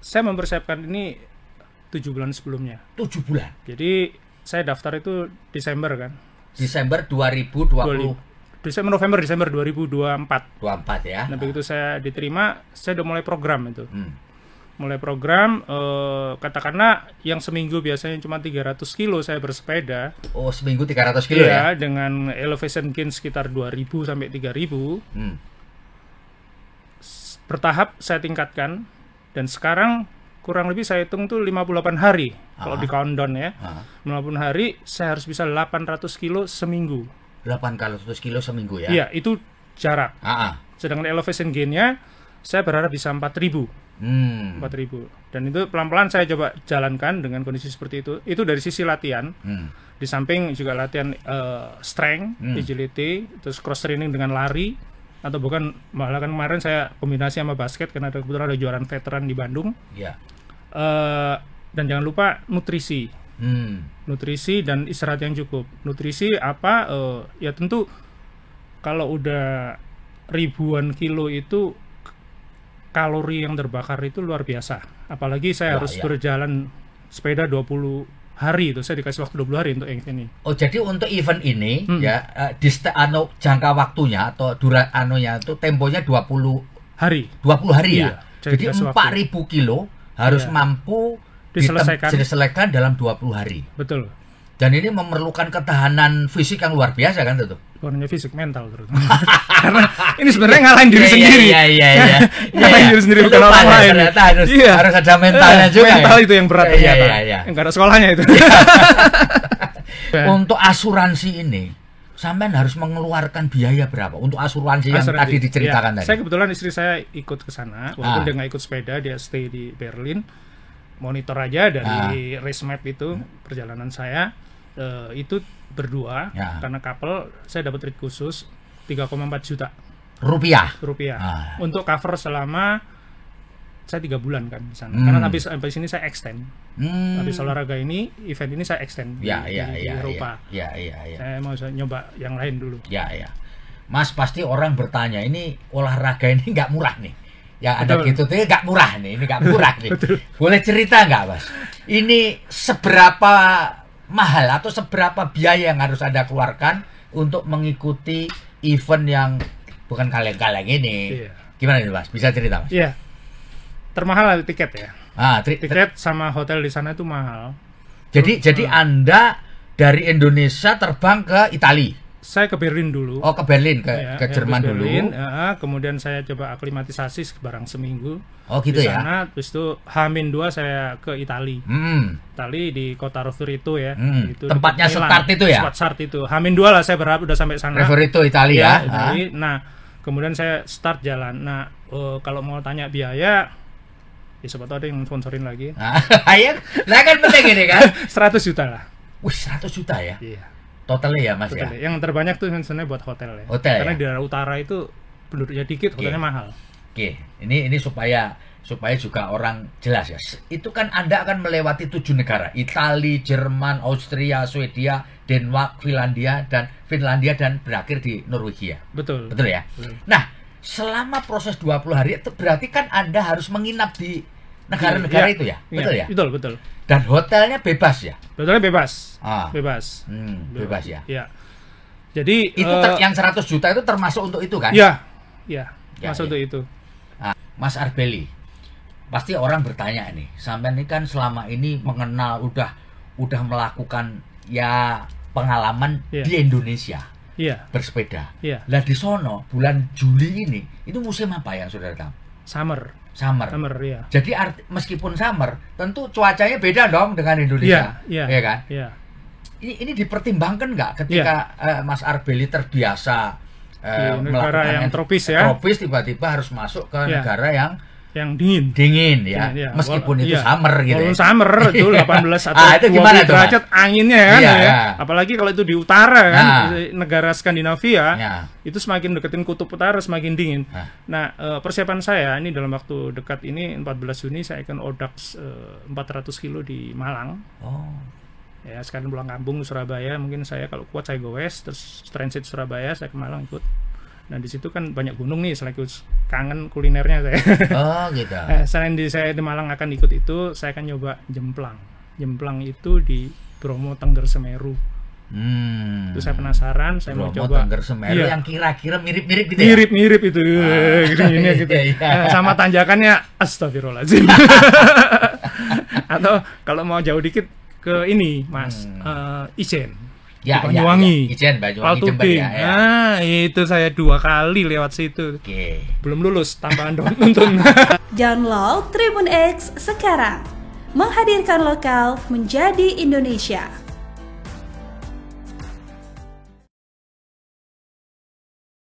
Saya mempersiapkan ini 7 bulan sebelumnya. 7 bulan. Jadi saya daftar itu Desember kan. Desember 2020. Desember 2024. 24 ya. Nah begitu saya diterima, saya udah mulai program itu. Mulai program, katakanlah yang seminggu biasanya cuma 300 kilo saya bersepeda. Oh, seminggu 300 kilo ya? Dengan elevation gain sekitar 2000 sampai 3000. Bertahap saya tingkatkan, dan sekarang kurang lebih saya hitung tuh 58 hari. Kalau di countdown ya. 58 hari, saya harus bisa 800 kilo seminggu. 800 kilo seminggu ya? Iya, itu jarak. Sedangkan elevation gain-nya, saya berharap bisa 4000. 4000. Dan itu pelan-pelan saya coba jalankan dengan kondisi seperti itu. Itu dari sisi latihan. Di samping juga latihan strength, agility, terus cross training dengan lari, atau bukan, malah kan kemarin saya kombinasi sama basket karena kebetulan ada kejuaraan veteran di Bandung. Dan jangan lupa nutrisi. Nutrisi dan istirahat yang cukup. Nutrisi apa? Ya tentu kalau udah ribuan kilo itu kalori yang terbakar itu luar biasa. Apalagi saya harus berjalan sepeda 20 hari itu. Saya dikasih waktu 20 hari untuk yang ini. Oh, jadi untuk event ini ya jangka waktunya atau itu temponya 20 hari. 20 hari ya. Jadi 4.000 kilo harus mampu diselesaikan dalam 20 hari. Betul. Dan ini memerlukan ketahanan fisik yang luar biasa kan itu. Bukan hanya fisik, mental terus. Karena ini sebenarnya ngalahin diri sendiri. Iya. Ngalahin diri sendiri bukan orang lain. Ternyata harus ada mentalnya juga. Mental itu yang berat ternyata. Enggak ada sekolahnya itu. Untuk asuransi ini, sampean harus mengeluarkan biaya berapa untuk asuransi yang tadi diceritakan tadi? Saya kebetulan istri saya ikut ke sana, walaupun dia nggak ikut sepeda, dia stay di Berlin, monitor aja dari race map itu perjalanan saya. Itu berdua karena couple, saya dapat rate khusus 3,4 juta rupiah untuk cover selama saya 3 bulan kan di sana. Karena habis sini saya extend. Habis olahraga ini, event ini saya extend di Eropa. Saya mau nyoba yang lain dulu. Mas, pasti orang bertanya, ini olahraga ini nggak murah nih. Ya ada gitu tuh nggak murah nih, ini nggak murah nih. Boleh cerita nggak, Mas? Ini seberapa mahal atau seberapa biaya yang harus Anda keluarkan untuk mengikuti event yang bukan kaleng-kaleng ini? Gimana nih, Mas? Bisa cerita, Mas? Iya. Termahal ada tiket ya. Tiket sama hotel di sana itu mahal. Jadi Anda dari Indonesia terbang ke Italia? Saya ke Berlin dulu. Oh, ke Berlin, ke Jerman Berlin, dulu. Kemudian saya coba aklimatisasi barang seminggu. Oh, gitu di ya. Sana, terus itu H-2 saya ke Italia. Italia di kota Rovereto ya. Itu tempatnya start itu ya. Start itu. H-2 lah saya berharap udah sampai sana. Rovereto Italia. Nah, kemudian saya start jalan. Nah, kalau mau tanya biaya, ya siapa tahu ada yang sponsorin lagi. Nah kan penting ini kan. 100 juta lah. Wih, 100 juta ya? Iya. Totalnya ya, Mas ya? Yang terbanyak tuh sebenarnya buat hotel ya. Karena di daerah utara itu penduduknya dikit, hotelnya mahal. Ini supaya juga orang jelas ya. Itu kan Anda akan melewati 7 negara. Italia, Jerman, Austria, Swedia, Denmark, Finlandia dan berakhir di Norwegia. Betul ya? Nah, selama proses 20 hari itu berarti kan Anda harus menginap di negara-negara itu ya? Betul ya? Betul. Dan hotelnya bebas ya? Hotelnya bebas. Bebas ya? Iya. Jadi itu yang 100 juta itu termasuk untuk itu kan? Iya. Masuk untuk itu. Mas Arbeli, pasti orang bertanya nih, sampean ini kan selama ini mengenal udah melakukan ya pengalaman di Indonesia. Bersepeda. Lah di sono bulan Juli ini itu musim apa yang sudah datang? Summer, ya. Jadi meskipun summer, tentu cuacanya beda dong dengan Indonesia, ya kan? Iya. Ini dipertimbangkan nggak ketika Mas Arbeli terbiasa negara yang tropis ya? Tropis tiba-tiba harus masuk ke negara yang dingin ya. Meskipun itu summer gitu. Walaupun summer itu 18 atau 20 derajat anginnya kan ya. Apalagi kalau itu di utara kan, negara Skandinavia, itu semakin deketin kutub utara semakin dingin. Nah, persiapan saya ini dalam waktu dekat ini 14 Juni saya akan ODAX 400 kilo di Malang. Ya, sekalian pulang kampung ke Surabaya, mungkin saya kalau kuat saya go west, terus transit Surabaya, saya ke Malang ikut. Nah di situ kan banyak gunung nih, sekaligus kangen kulinernya saya. Oh gitu. Selain saya di Malang akan ikut itu, saya akan nyoba jemplang. Jemplang itu di Bromo, Tengger, Semeru. Itu saya penasaran, saya Bromo, mau coba. Tengger, Semeru yang kira-kira mirip-mirip gitu Mirip-mirip itu, gini gitu. Sama tanjakannya, astagfirullahaladzim. Atau kalau mau jauh dikit ke ini, Mas, Ijen. Banyuwangi. Ijen, Banyuwangi, Jember ya. Nah, itu saya 2 kali lewat situ. Belum lulus, tambahan nonton. Download Tribun X sekarang. Menghadirkan lokal menjadi Indonesia.